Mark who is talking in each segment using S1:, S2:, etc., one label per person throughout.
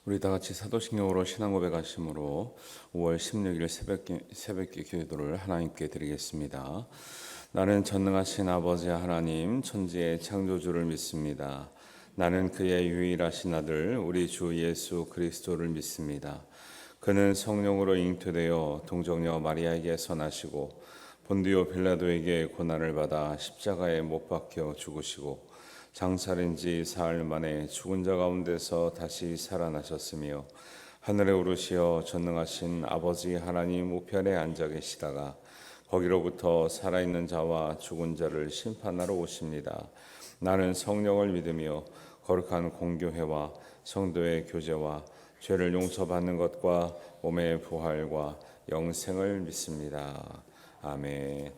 S1: 우리 다 같이 사도신경으로 신앙 고백하심으로 5월 16일 새벽기 기도를 하나님께 드리겠습니다. 나는 전능하신 아버지 하나님 천지의 창조주를 믿습니다. 나는 그의 유일하신 아들 우리 주 예수 그리스도를 믿습니다. 그는 성령으로 잉태되어 동정녀 마리아에게서 나시고 본디오 빌라도에게 고난을 받아 십자가에 못 박혀 죽으시고 장사된 지 사흘 만에 죽은 자 가운데서 다시 살아나셨으며 하늘에 오르시어 전능하신 아버지 하나님 우편에 앉아 계시다가 거기로부터 살아있는 자와 죽은 자를 심판하러 오십니다. 나는 성령을 믿으며 거룩한 공교회와 성도의 교제와 죄를 용서받는 것과 몸의 부활과 영생을 믿습니다. 아멘.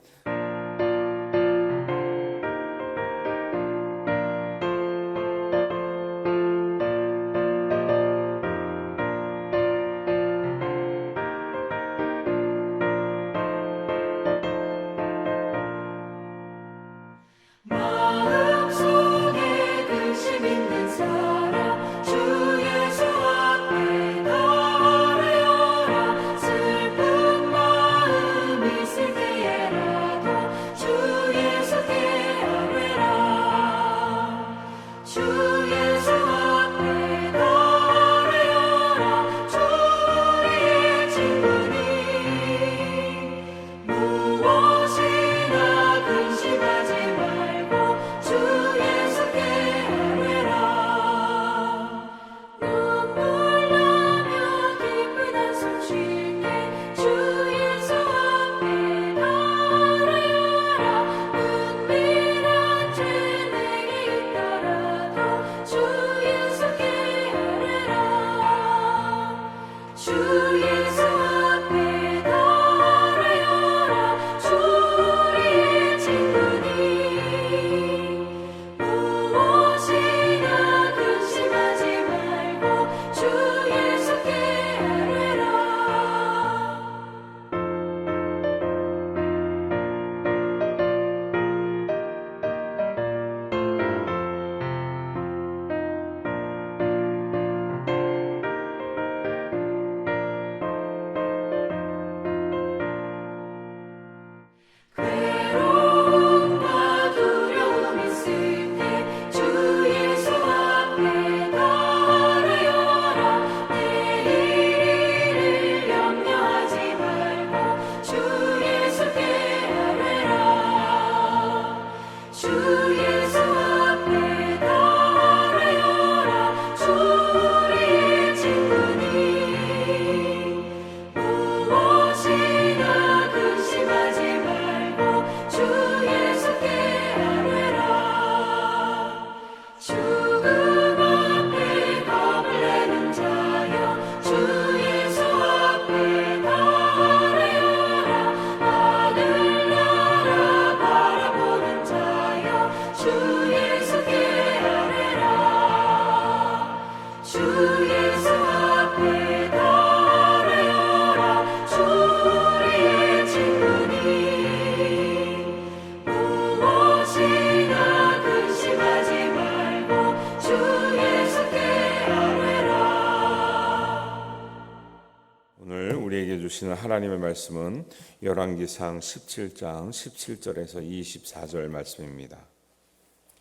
S1: 오늘 우리에게 주시는 하나님의 말씀은 열왕기상 17장 17절에서 24절 말씀입니다.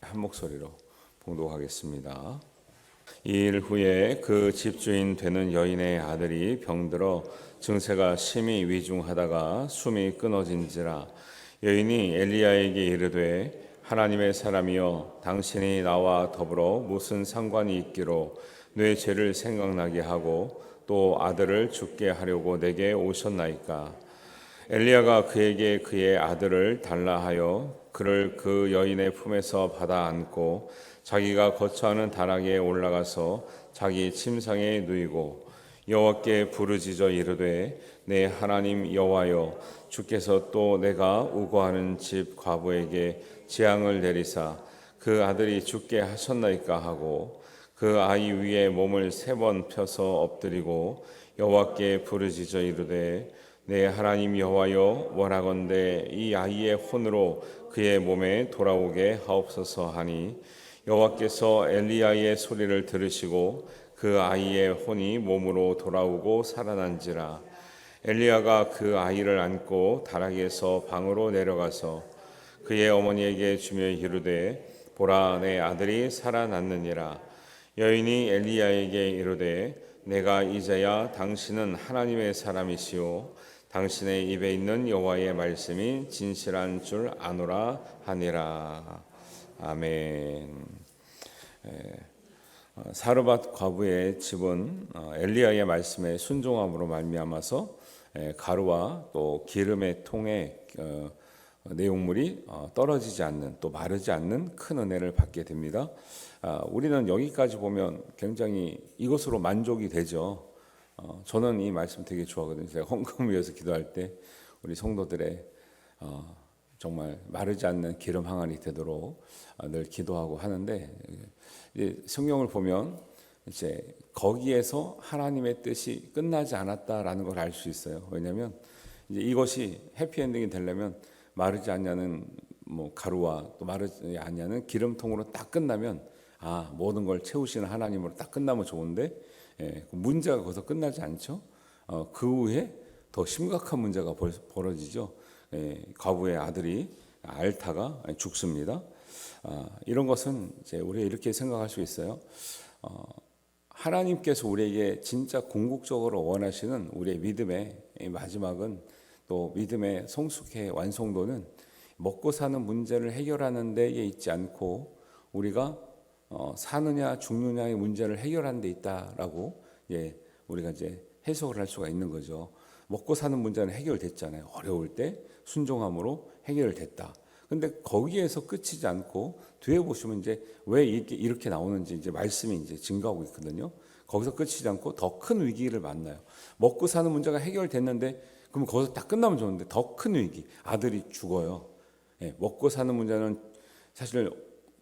S1: 한 목소리로 봉독하겠습니다. 이 일 후에 그 집주인 되는 여인의 아들이 병들어 증세가 심히 위중하다가 숨이 끊어진지라 여인이 엘리야에게 이르되 하나님의 사람이여 당신이 나와 더불어 무슨 상관이 있기로 내 죄를 생각나게 하고 또 아들을 죽게 하려고 내게 오셨나이까. 엘리야가 그에게 그의 아들을 달라 하여 그를 그 여인의 품에서 받아 안고 자기가 거처하는 다락에 올라가서 자기 침상에 누이고 여호와께 부르짖어 이르되 내 하나님 여호와여 주께서 또 내가 우거하는 집 과부에게 재앙을 내리사 그 아들이 죽게 하셨나이까 하고 그 아이 위에 몸을 3번 펴서 엎드리고 여호와께 부르짖어 이르되 내 하나님 여호와여 원하건대 이 아이의 혼으로 그의 몸에 돌아오게 하옵소서 하니 여호와께서 엘리야의 소리를 들으시고 그 아이의 혼이 몸으로 돌아오고 살아난지라. 엘리야가 그 아이를 안고 다락에서 방으로 내려가서 그의 어머니에게 주며 이르되 보라 내 아들이 살아났느니라. 여인이 엘리야에게 이르되 내가 이제야 당신은 하나님의 사람이시오 당신의 입에 있는 여호와의 말씀이 진실한 줄 아노라 하니라. 아멘. 사르밧 과부의 집은 엘리야의 말씀에 순종함으로 말미암아서 가루와 또 기름의 통에 내용물이 떨어지지 않는 또 마르지 않는 큰 은혜를 받게 됩니다. 우리는 여기까지 보면 굉장히 이것으로 만족이 되죠. 저는 이 말씀 되게 좋아하거든요. 제가 헌금을 위해서 기도할 때 우리 성도들의 정말 마르지 않는 기름 항아리 되도록 늘 기도하고 하는데, 이제 성경을 보면 이제 거기에서 하나님의 뜻이 끝나지 않았다라는 걸 알 수 있어요. 왜냐하면 이제 이것이 해피엔딩이 되려면 마르지 않냐는 가루와 또 마르지 않냐는 기름통으로 딱 끝나면 모든 걸 채우시는 하나님으로 딱 끝나면 좋은데, 문제가 거기서 끝나지 않죠. 그 후에 더 심각한 문제가 벌어지죠. 과부의 아들이 알타가 죽습니다. 이런 것은 이제 우리가 이렇게 생각할 수 있어요. 하나님께서 우리에게 진짜 궁극적으로 원하시는 우리의 믿음의 마지막은, 또 믿음의 성숙의 완성도는 먹고 사는 문제를 해결하는 데에 있지 않고 우리가 사느냐 죽느냐의 문제를 해결하는 데 있다라고 우리가 이제 해석을 할 수가 있는 거죠. 먹고 사는 문제는 해결됐잖아요. 어려울 때 순종함으로 해결됐다. 근데 거기에서 끝이지 않고 뒤에 보시면 이제 왜 이렇게 나오는지 이제 말씀이 이제 증가하고 있거든요. 거기서 끝이지 않고 더 큰 위기를 만나요. 먹고 사는 문제가 해결됐는데 그럼 거기서 딱 끝나면 좋은데 더 큰 위기, 아들이 죽어요. 먹고 사는 문제는 사실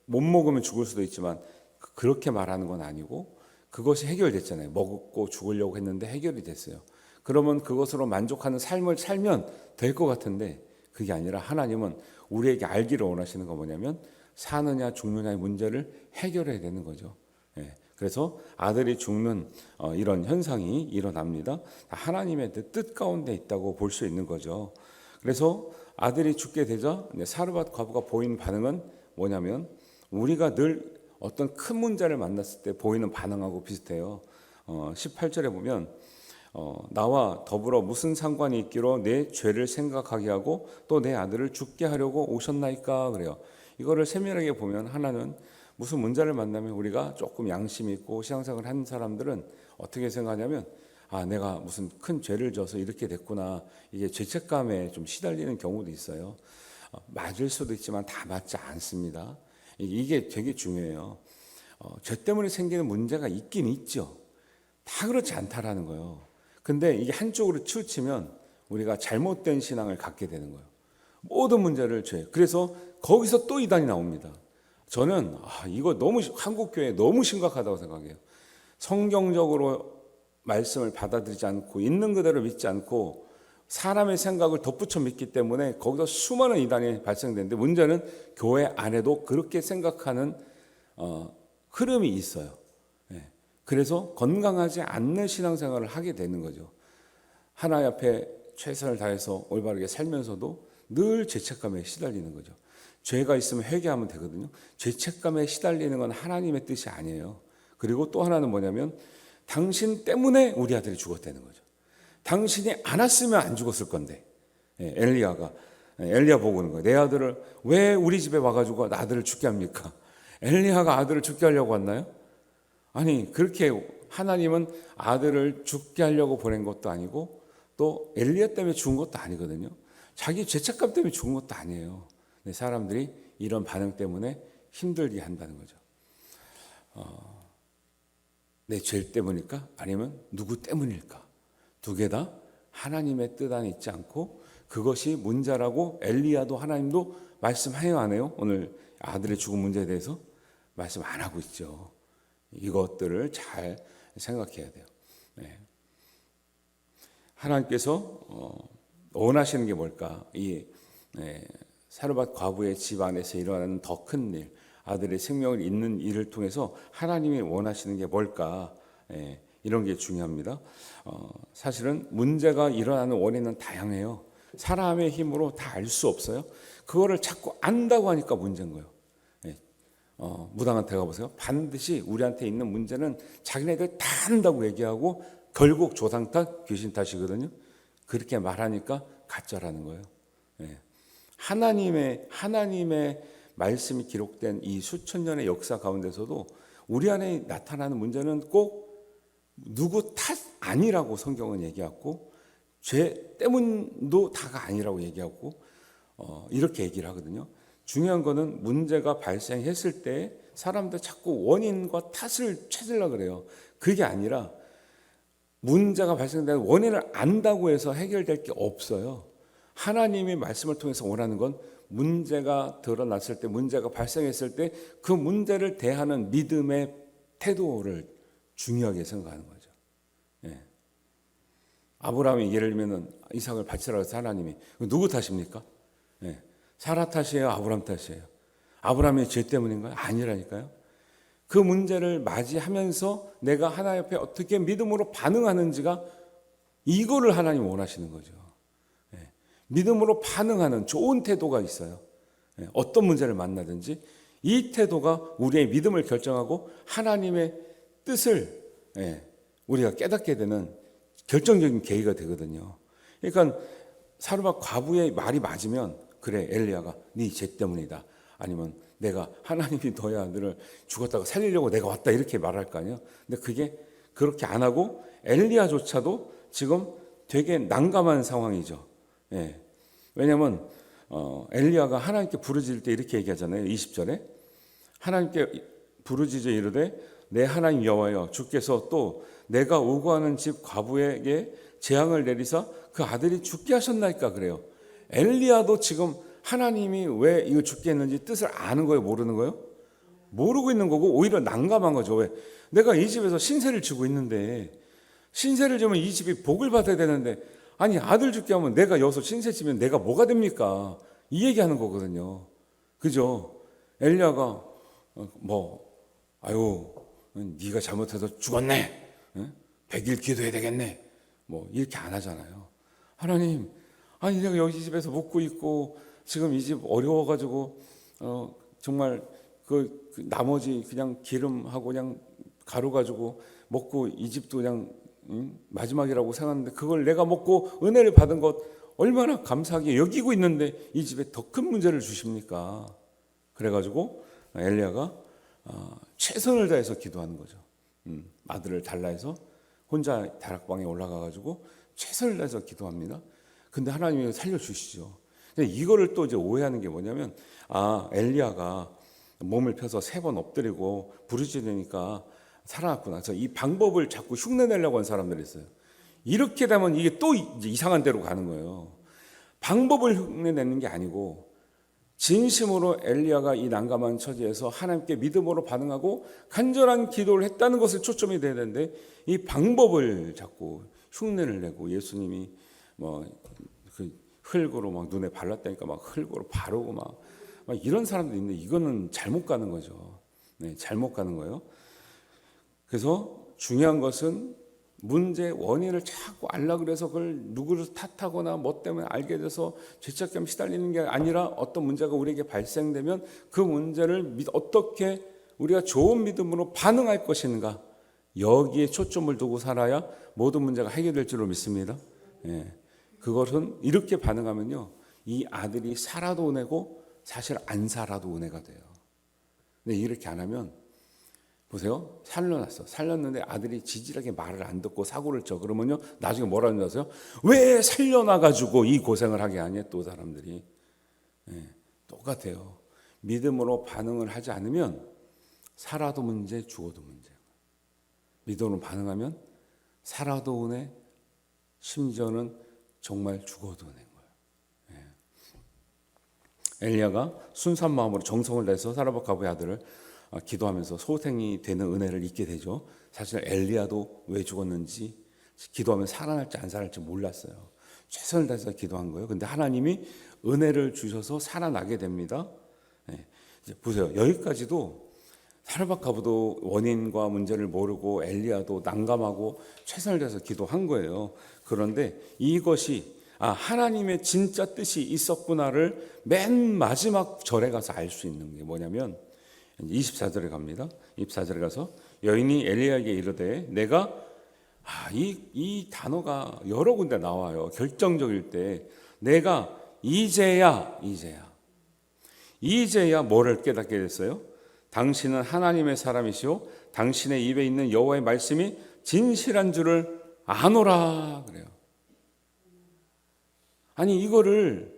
S1: 못 먹으면 죽을 수도 있지만 그렇게 말하는 건 아니고 그것이 해결됐잖아요. 먹고 죽으려고 했는데 해결이 됐어요. 그러면 그것으로 만족하는 삶을 살면 될 것 같은데 그게 아니라 하나님은 우리에게 알기를 원하시는 건 뭐냐면 사느냐 죽느냐의 문제를 해결해야 되는 거죠. 그래서 아들이 죽는 이런 현상이 일어납니다. 하나님의 뜻 가운데 있다고 볼 수 있는 거죠. 그래서 아들이 죽게 되자 사르밧 과부가 보이는 반응은 뭐냐면 우리가 늘 어떤 큰 문제를 만났을 때 보이는 반응하고 비슷해요. 18절에 보면 나와 더불어 무슨 상관이 있기로 내 죄를 생각하게 하고 또 내 아들을 죽게 하려고 오셨나이까 그래요. 이거를 세밀하게 보면 하나는 무슨 문제를 만나면 우리가 조금 양심 있고 신앙생활을 하는 사람들은 어떻게 생각하냐면 내가 무슨 큰 죄를 져서 이렇게 됐구나, 이게 죄책감에 좀 시달리는 경우도 있어요. 맞을 수도 있지만 다 맞지 않습니다. 이게 되게 중요해요. 죄 때문에 생기는 문제가 있긴 있죠. 다 그렇지 않다라는 거예요. 근데 이게 한쪽으로 치우치면 우리가 잘못된 신앙을 갖게 되는 거예요. 모든 문제를 죄. 그래서 거기서 또 이단이 나옵니다. 저는 이거 너무 한국교회 너무 심각하다고 생각해요. 성경적으로 말씀을 받아들이지 않고 있는 그대로 믿지 않고 사람의 생각을 덧붙여 믿기 때문에 거기서 수많은 이단이 발생되는데, 문제는 교회 안에도 그렇게 생각하는 흐름이 있어요. 그래서 건강하지 않는 신앙생활을 하게 되는 거죠. 하나님 앞에 최선을 다해서 올바르게 살면서도 늘 죄책감에 시달리는 거죠. 죄가 있으면 회개하면 되거든요. 죄책감에 시달리는 건 하나님의 뜻이 아니에요. 그리고 또 하나는 뭐냐면 당신 때문에 우리 아들이 죽었다는 거죠. 당신이 안 왔으면 안 죽었을 건데. 엘리야 보고 오는 거예요. 내 아들을 왜 우리 집에 와가지고 아들을 죽게 합니까? 엘리야가 아들을 죽게 하려고 왔나요? 아니, 그렇게 하나님은 아들을 죽게 하려고 보낸 것도 아니고 또 엘리야 때문에 죽은 것도 아니거든요. 자기 죄책감 때문에 죽은 것도 아니에요. 사람들이 이런 반응 때문에 힘들게 한다는 거죠. 내 죄 때문일까? 아니면 누구 때문일까? 두 개 다 하나님의 뜻 안에 있지 않고 그것이 문제라고 엘리야도 하나님도 말씀해요, 안 해요? 오늘 아들의 죽은 문제에 대해서 말씀 안 하고 있죠. 이것들을 잘 생각해야 돼요. 하나님께서 원하시는 게 뭘까? 이 사르밧 과부의 집 안에서 일어나는 더 큰 일, 아들의 생명을 잇는 일을 통해서 하나님이 원하시는 게 뭘까? 이런 게 중요합니다. 사실은 문제가 일어나는 원인은 다양해요. 사람의 힘으로 다 알 수 없어요. 그거를 자꾸 안다고 하니까 문제인 거예요. 무당한테 가보세요. 반드시 우리한테 있는 문제는 자기네들 다 안다고 얘기하고 결국 조상 탓, 귀신 탓이거든요. 그렇게 말하니까 가짜라는 거예요. 하나님의 말씀이 기록된 이 수천 년의 역사 가운데서도 우리 안에 나타나는 문제는 꼭 누구 탓 아니라고 성경은 얘기하고, 죄 때문도 다가 아니라고 얘기하고, 이렇게 얘기를 하거든요. 중요한 거는 문제가 발생했을 때 사람들 자꾸 원인과 탓을 찾으려고 그래요. 그게 아니라 문제가 발생된 원인을 안다고 해서 해결될 게 없어요. 하나님의 말씀을 통해서 원하는 건 문제가 드러났을 때, 문제가 발생했을 때 그 문제를 대하는 믿음의 태도를 중요하게 생각하는 거죠. 아브라함이 예를 들면 이삭을 바치라고 해서 하나님이 누구 탓입니까? 사라 탓이에요? 아브라함 탓이에요? 아브라함의 죄 때문인가요? 아니라니까요. 그 문제를 맞이하면서 내가 하나님 앞에 어떻게 믿음으로 반응하는지가, 이거를 하나님 원하시는 거죠. 믿음으로 반응하는 좋은 태도가 있어요. 어떤 문제를 만나든지 이 태도가 우리의 믿음을 결정하고 하나님의 뜻을 우리가 깨닫게 되는 결정적인 계기가 되거든요. 그러니까 사르밧 과부의 말이 맞으면, 그래 엘리야가 네 죄 때문이다, 아니면 내가 하나님이 너의 아들을 죽었다가 살리려고 내가 왔다, 이렇게 말할 거 아니에요. 근데 그게 그렇게 안 하고 엘리야조차도 지금 되게 난감한 상황이죠. 왜냐하면 엘리야가 하나님께 부르짖을 때 이렇게 얘기하잖아요. 20절에 하나님께 부르짖어 이르되 내 하나님 여호와여, 주께서 또 내가 오고 하는 집 과부에게 재앙을 내리사 그 아들이 죽게 하셨나이까. 그래요. 엘리야도 지금 하나님이 왜 이거 죽게 했는지 뜻을 아는 거예요, 모르는 거예요? 모르고 있는 거고 오히려 난감한 거죠. 왜? 내가 이 집에서 신세를 지고 있는데, 신세를 지면 이 집이 복을 받아야 되는데, 아니 아들 죽게 하면 내가 여기서 신세 지면 내가 뭐가 됩니까? 이 얘기하는 거거든요. 그죠? 엘리야가 아유 네가 잘못해서 죽었네, 100일 기도해야 되겠네, 이렇게 안 하잖아요. 하나님, 아니 내가 여기 집에서 먹고 있고 지금 이 집 어려워가지고 정말 그 나머지 그냥 기름하고 그냥 가루 가지고 먹고 이 집도 그냥 마지막이라고 생각하는데 그걸 내가 먹고 은혜를 받은 것 얼마나 감사하게 여기고 있는데 이 집에 더 큰 문제를 주십니까? 그래가지고 엘리야가 최선을 다해서 기도하는 거죠. 아들을 달라 해서 혼자 다락방에 올라가가지고 최선을 다해서 기도합니다. 근데 하나님이 살려주시죠. 근데 이거를 또 이제 오해하는 게 뭐냐면, 엘리야가 몸을 펴서 3번 엎드리고 부르짖으니까 살아났구나. 그래서 이 방법을 자꾸 흉내내려고 하는 사람들이 있어요. 이렇게 되면 이게 또 이제 이상한 데로 가는 거예요. 방법을 흉내내는 게 아니고 진심으로 엘리야가 이 난감한 처지에서 하나님께 믿음으로 반응하고 간절한 기도를 했다는 것을 초점이 돼야 되는데, 이 방법을 자꾸 흉내를 내고 예수님이 그 흙으로 막 눈에 발랐다니까 막 흙으로 바르고 막 이런 사람들이 있는데, 이거는 잘못 가는 거죠. 잘못 가는 거예요. 그래서 중요한 것은 문제 원인을 자꾸 알려고 그래서 그걸 누구를 탓하거나 뭐 때문에 알게 돼서 죄책감 시달리는 게 아니라, 어떤 문제가 우리에게 발생되면 그 문제를 어떻게 우리가 좋은 믿음으로 반응할 것인가, 여기에 초점을 두고 살아야 모든 문제가 해결될 줄로 믿습니다. 그것은 이렇게 반응하면요, 이 아들이 살아도 은혜고 사실 안 살아도 은혜가 돼요. 근데 이렇게 안 하면, 보세요. 살렸는데 아들이 지질하게 말을 안 듣고 사고를 쳐. 그러면요, 나중에 뭐라는 줄 아세요? 왜 살려놔가지고 이 고생을 하게 하냐, 또 사람들이. 똑같아요. 믿음으로 반응을 하지 않으면 살아도 문제, 죽어도 문제. 믿음으로 반응하면 살아도 은혜, 심지어는 정말 죽어도 은혜인 거예요. 엘리야가 순수한 마음으로 정성을 내서 사르밧 과부의 아들을 기도하면서 소생이 되는 은혜를 잊게 되죠. 사실 엘리야도 왜 죽었는지, 기도하면 살아날지 안 살아날지 몰랐어요. 최선을 다해서 기도한 거예요. 근데 하나님이 은혜를 주셔서 살아나게 됩니다. 이제 보세요. 여기까지도 사르밧 과부도 원인과 문제를 모르고 엘리야도 난감하고 최선을 다해서 기도한 거예요. 그런데 이것이 하나님의 진짜 뜻이 있었구나를 맨 마지막 절에 가서 알 수 있는 게 뭐냐면 24절에 갑니다. 24절에 가서 여인이 엘리야에게 이르되 내가 이 단어가 여러 군데 나와요. 결정적일 때 내가 이제야 뭐를 깨닫게 됐어요? 당신은 하나님의 사람이시오 당신의 입에 있는 여호와의 말씀이 진실한 줄을 아노라 그래요. 아니 이거를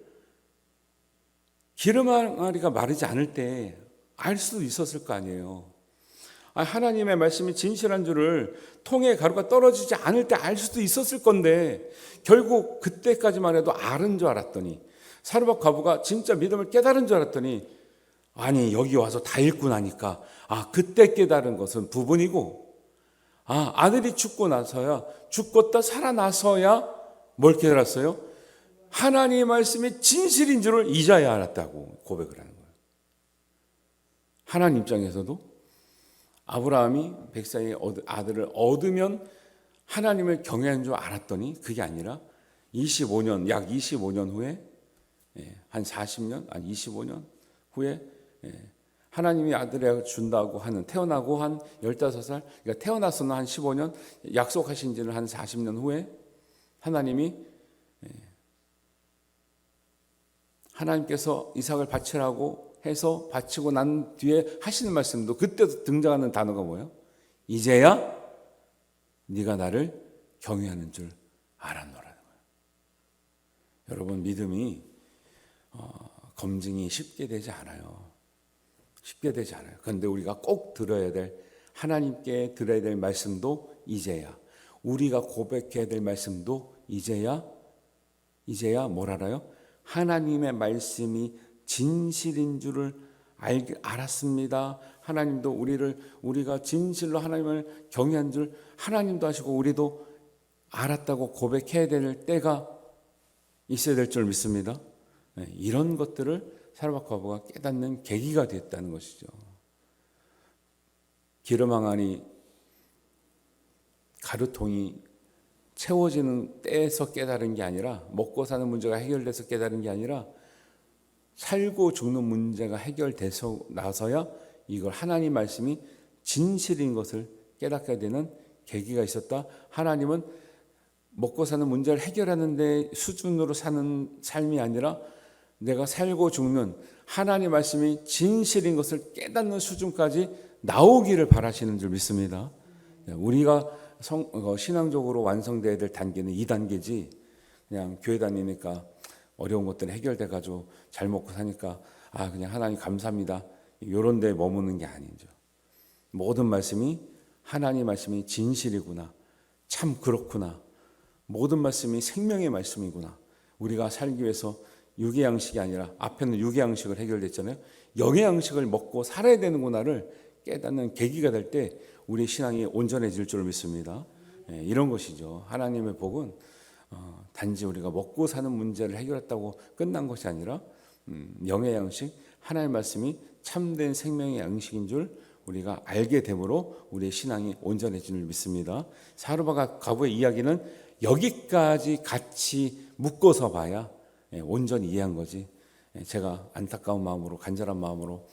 S1: 기름 항아리가 마르지 않을 때 알 수도 있었을 거 아니에요. 하나님의 말씀이 진실한 줄을 통에 가루가 떨어지지 않을 때 알 수도 있었을 건데 결국 그때까지만 해도 아는 줄 알았더니 사르밧 과부가 진짜 믿음을 깨달은 줄 알았더니 아니 여기 와서 다 읽고 나니까 그때 깨달은 것은 부분이고 아들이 죽었다 살아나서야 뭘 깨달았어요? 하나님의 말씀이 진실인 줄을 이제야 알았다고 고백을 하는 거예요. 하나님 입장에서도 아브라함이 백사의 아들을 얻으면 하나님을 경외한 줄 알았더니 그게 아니라 25년, 약 25년 후에 한 40년, 한 25년 후에 하나님이 아들을 준다고 하는 태어나고 한 15살, 그러니까 태어나서는 한 15년, 약속하신 지는 한 40년 후에 하나님께서 이삭을 바치라고 해서 바치고 난 뒤에 하시는 말씀도 그때도 등장하는 단어가 뭐예요? 이제야 네가 나를 경외하는 줄 알았노라는 거예요. 여러분 믿음이 검증이 쉽게 되지 않아요. 그런데 우리가 꼭 들어야 될 하나님께 들어야 될 말씀도 이제야 우리가 고백해야 될 말씀도 이제야 뭘 알아요? 하나님의 말씀이 진실인 줄을 알았습니다. 하나님도 우리가 진실로 하나님을 경외한 줄 하나님도 아시고 우리도 알았다고 고백해야 될 때가 있어야 될 줄 믿습니다. 이런 것들을 사르밧 과부가 깨닫는 계기가 됐다는 것이죠. 기름 항아리 가루통이 채워지는 때에서 깨달은 게 아니라 먹고 사는 문제가 해결돼서 깨달은 게 아니라 살고 죽는 문제가 해결돼서 나서야 이걸 하나님 말씀이 진실인 것을 깨닫게 되는 계기가 있었다. 하나님은 먹고 사는 문제를 해결하는 데 수준으로 사는 삶이 아니라 내가 살고 죽는 하나님 말씀이 진실인 것을 깨닫는 수준까지 나오기를 바라시는 줄 믿습니다. 우리가 신앙적으로 완성되어야 될 단계는 2단계지 그냥 교회 다니니까 어려운 것들이 해결돼 가지고 잘 먹고 사니까 그냥 하나님 감사합니다 이런 데 머무는 게 아니죠. 모든 말씀이 하나님 말씀이 진실이구나 참 그렇구나 모든 말씀이 생명의 말씀이구나 우리가 살기 위해서 육의 양식이 아니라 앞에는 육의 양식을 해결됐잖아요. 영의 양식을 먹고 살아야 되는구나를 깨닫는 계기가 될 때 우리 신앙이 온전해질 줄 믿습니다. 이런 것이죠. 하나님의 복은 단지 우리가 먹고 사는 문제를 해결했다고 끝난 것이 아니라 영의 양식, 하나님의 말씀이 참된 생명의 양식인 줄 우리가 알게 되므로 우리의 신앙이 온전해지는 줄 믿습니다. 사르밧 과부의 이야기는 여기까지 같이 묶어서 봐야 온전히 이해한 거지. 제가 안타까운 마음으로 간절한 마음으로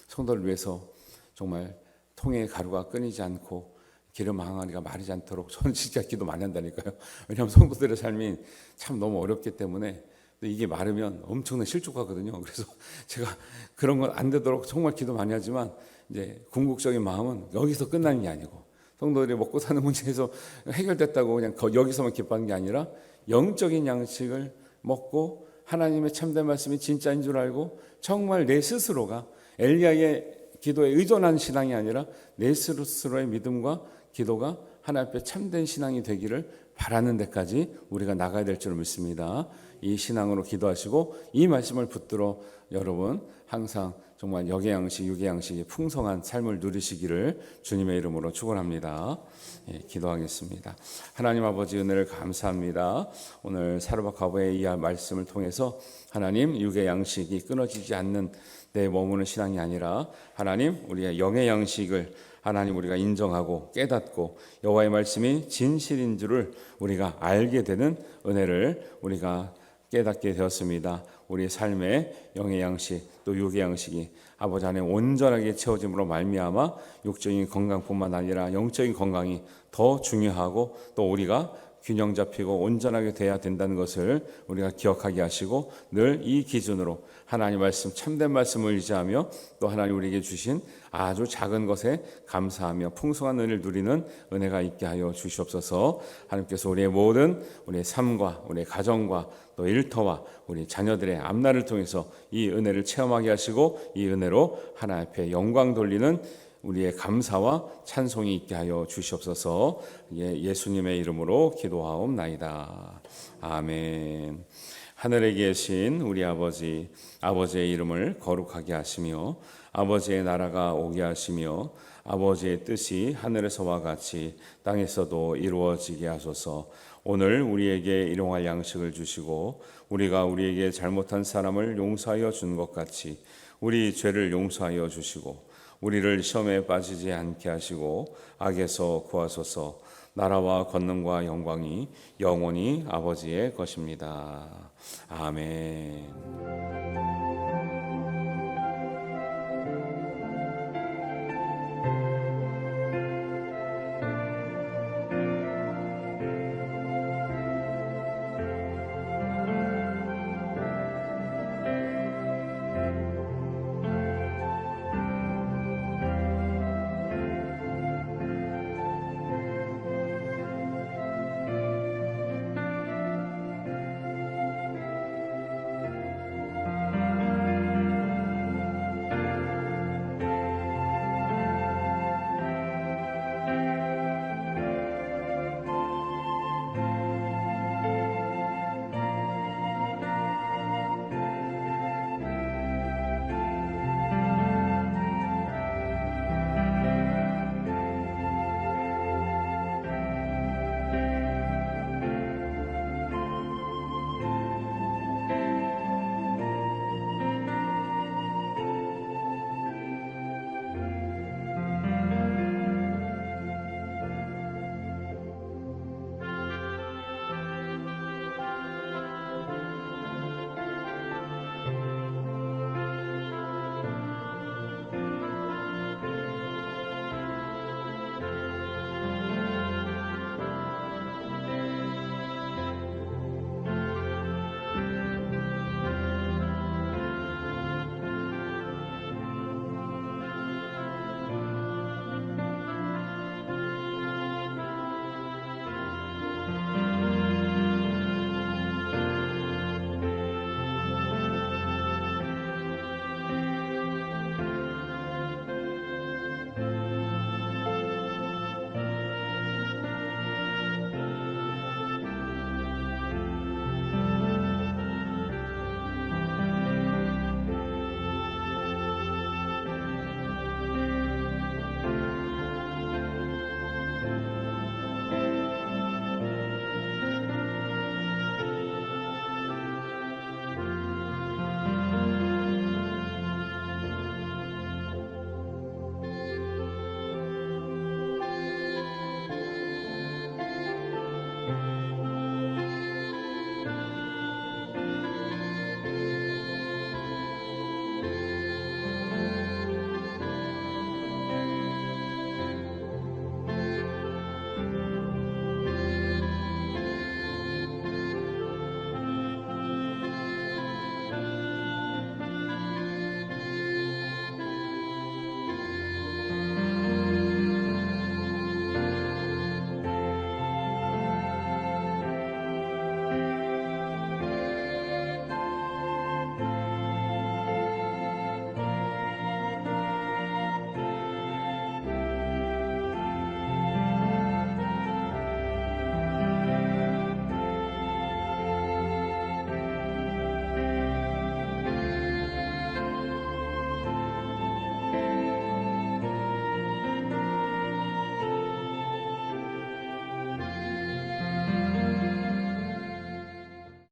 S1: 성도를 위해서 정말 통에 가루가 끊이지 않고 기름 항아리가 마르지 않도록 저는 진짜 기도 많이 한다니까요. 왜냐하면 성도들의 삶이 참 너무 어렵기 때문에 이게 마르면 엄청난 실족하거든요. 그래서 제가 그런 건 안 되도록 정말 기도 많이 하지만 이제 궁극적인 마음은 여기서 끝나는 게 아니고 성도들이 먹고 사는 문제에서 해결됐다고 그냥 여기서만 기뻐하는 게 아니라 영적인 양식을 먹고 하나님의 참된 말씀이 진짜인 줄 알고 정말 내 스스로가 엘리야의 기도에 의존한 신앙이 아니라 내 스스로의 믿음과 기도가 하나님 앞에 참된 신앙이 되기를 바라는 데까지 우리가 나가야 될 줄 믿습니다. 이 신앙으로 기도하시고 이 말씀을 붙들어 여러분 항상 정말 역의 양식, 육의 양식이 풍성한 삶을 누리시기를 주님의 이름으로 축원합니다. 기도하겠습니다. 하나님 아버지 은혜를 감사합니다. 오늘 사르밧 과부의 이 말씀을 통해서 하나님 육의 양식이 끊어지지 않는 내 머무는 신앙이 아니라 하나님 우리의 영의 양식을 하나님 우리가 인정하고 깨닫고 여호와의 말씀이 진실인 줄을 우리가 알게 되는 은혜를 우리가 깨닫게 되었습니다. 우리 삶의 영의 양식 또 육의 양식이 아버지 안에 온전하게 채워짐으로 말미암아 육적인 건강뿐만 아니라 영적인 건강이 더 중요하고 또 우리가 균형 잡히고 온전하게 돼야 된다는 것을 우리가 기억하게 하시고 늘 이 기준으로 하나님 말씀 참된 말씀을 의지하며 또 하나님 우리에게 주신 아주 작은 것에 감사하며 풍성한 은혜를 누리는 은혜가 있게 하여 주시옵소서. 하나님께서 우리의 모든 우리의 삶과 우리의 가정과 또 일터와 우리 자녀들의 앞날을 통해서 이 은혜를 체험하게 하시고 이 은혜로 하나님 앞에 영광 돌리는 우리의 감사와 찬송이 있게 하여 주시옵소서. 예수님의 이름으로 기도하옵나이다. 아멘. 하늘에 계신 우리 아버지, 아버지의 이름을 거룩하게 하시며 아버지의 나라가 오게 하시며 아버지의 뜻이 하늘에서와 같이 땅에서도 이루어지게 하소서. 오늘 우리에게 일용할 양식을 주시고 우리가 우리에게 잘못한 사람을 용서하여 준 것 같이 우리 죄를 용서하여 주시고 우리를 시험에 빠지지 않게 하시고 악에서 구하소서. 나라와 권능과 영광이 영원히 아버지의 것입니다. 아멘.